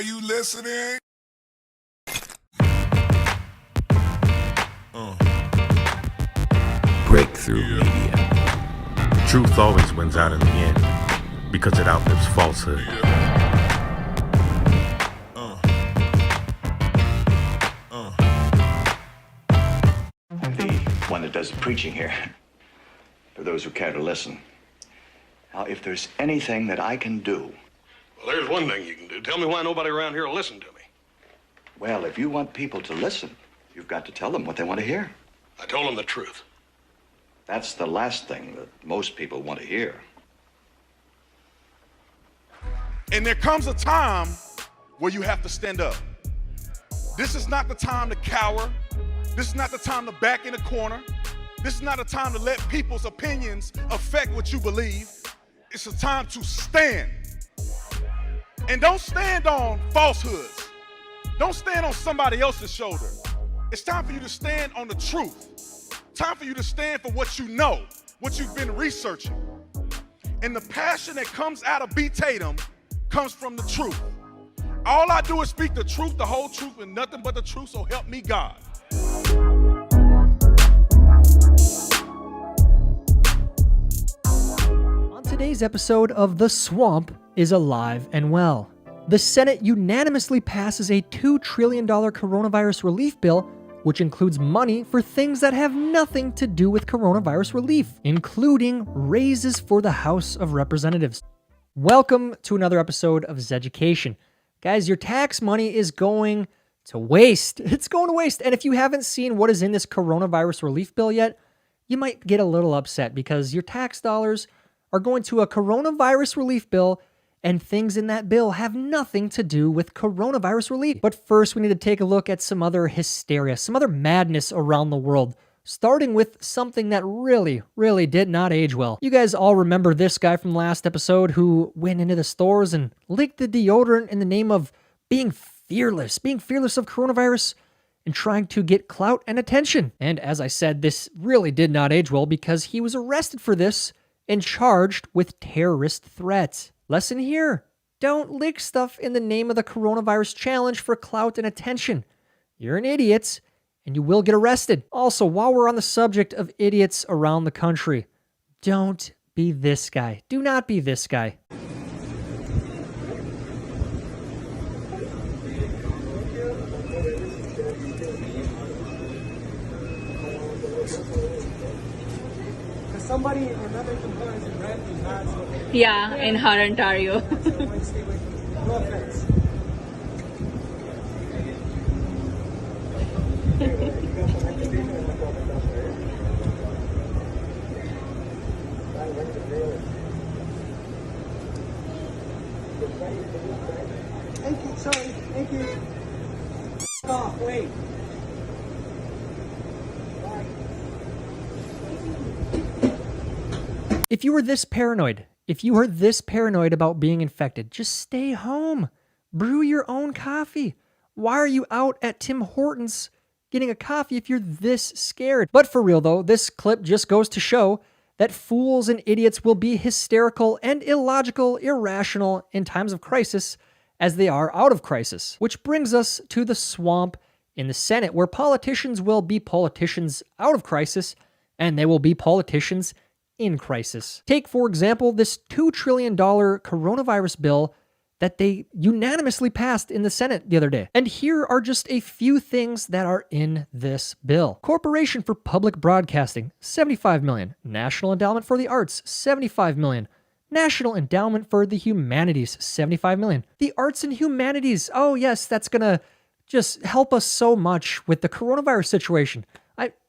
you listening? Breakthrough Media. Truth always wins out in the end because it outlives falsehood. I'm the one that does the preaching here, for those who care to listen. Now, if there's anything that I can do... Well, there's one thing you can do. Tell me why nobody around here will listen to me. Well, if you want people to listen, you've got to tell them what they want to hear. I told them the truth. That's the last thing that most people want to hear. And there comes a time where you have to stand up. This is not the time to cower. This is not the time to back in the corner. This is not a time to let people's opinions affect what you believe. It's a time to stand. And don't stand on falsehoods. Don't stand on somebody else's shoulder. It's time for you to stand on the truth. Time for you to stand for what you know, what you've been researching. And the passion that comes out of B. Tatum comes from the truth. All I do is speak the truth, the whole truth, and nothing but the truth, so help me God. On today's episode of The Swamp is alive and well. The Senate unanimously passes a $2 trillion coronavirus relief bill, which includes money for things that have nothing to do with coronavirus relief, including raises for the House of Representatives. Welcome to another episode of Zeducation. Guys, your tax money is going to waste. It's going to waste. And if you haven't seen what is in this coronavirus relief bill yet, you might get a little upset because your tax dollars are going to a coronavirus relief bill, and things in that bill have nothing to do with coronavirus relief. But first, we need to take a look at some other hysteria, some other madness around the world, starting with something that really did not age well. You guys all remember this guy from last episode who went into the stores and licked the deodorant in the name of being fearless of coronavirus and trying to get clout and attention. And as I said, this really did not age well because he was arrested for this and charged with terrorist threats. Lesson here, don't lick stuff in the name of the coronavirus challenge for clout and attention. You're an idiot, and you will get arrested. Also, while we're on the subject of idiots around the country, don't be this guy. Do not be this guy. Somebody, another component in red is not so. Yeah, in Hunt, Ontario. So stay away from it. No offense. Thank you, sorry, thank you. Stop, wait. If you were this paranoid about being infected, just stay home. Brew your own coffee. Why are you out at Tim Hortons getting a coffee if you're this scared? But for real though, this clip just goes to show that fools and idiots will be hysterical and illogical, irrational in times of crisis as they are out of crisis. Which brings us to the swamp in the Senate, where politicians will be politicians out of crisis and they will be politicians in crisis. Take, for example, this $2 trillion coronavirus bill that they unanimously passed in the Senate the other day. And here are just a few things that are in this bill. Corporation for Public Broadcasting, $75 million. National Endowment for the Arts, $75 million. National Endowment for the Humanities, $75 million. The arts and humanities, oh yes, that's gonna just help us so much with the coronavirus situation.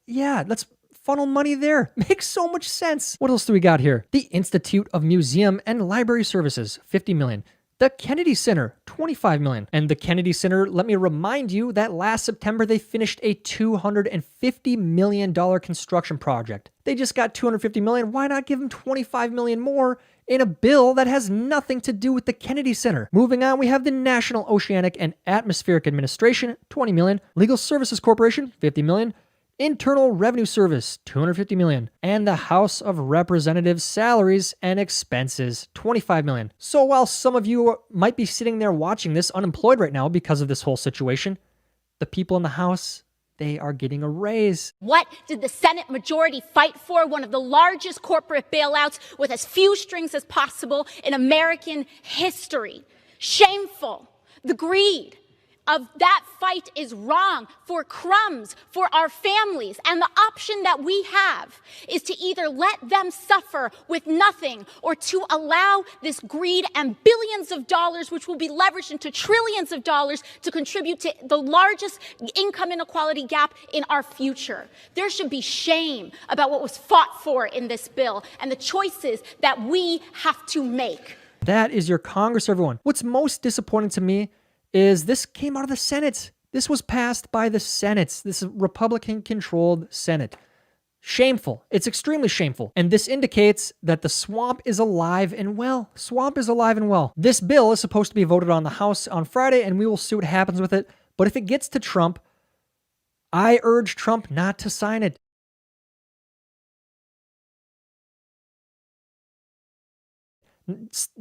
Let's funnel money there. Makes so much sense. What else do we got here? The Institute of Museum and Library Services, $50 million. The Kennedy Center, $25 million. And the Kennedy Center, let me remind you that last September they finished a $250 million construction project. They just got $250 million. Why not give them $25 million more in a bill that has nothing to do with the Kennedy Center? Moving on, we have the National Oceanic and Atmospheric Administration, $20 million. Legal Services Corporation, $50 million. Internal Revenue Service, $250 million. And the House of Representatives salaries and expenses, $25 million. So while some of you might be sitting there watching this unemployed right now because of this whole situation, the people in the House, they are getting a raise. What did the Senate majority fight for? One of the largest corporate bailouts with as few strings as possible in American history. Shameful. The greed of that fight is wrong for crumbs, for our families. And the option that we have is to either let them suffer with nothing or to allow this greed and billions of dollars, which will be leveraged into trillions of dollars, to contribute to the largest income inequality gap in our future. There should be shame about what was fought for in this bill and the choices that we have to make. That is your Congress, everyone. What's most disappointing to me is this came out of the Senate. This was passed by the Senate, this Republican-controlled Senate. Shameful. It's extremely shameful. And this indicates that the swamp is alive and well. Swamp is alive and well. This bill is supposed to be voted on the House on Friday, and we will see what happens with it. But if it gets to Trump, I urge Trump not to sign it.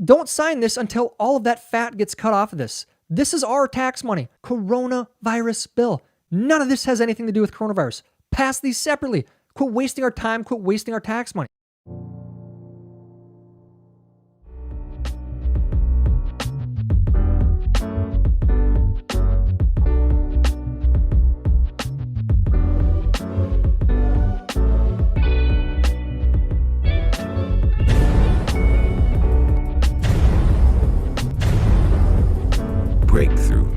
Don't sign this until all of that fat gets cut off of this. This is our tax money. Coronavirus bill. None of this has anything to do with coronavirus. Pass these separately. Quit wasting our time. Quit wasting our tax money. Breakthrough.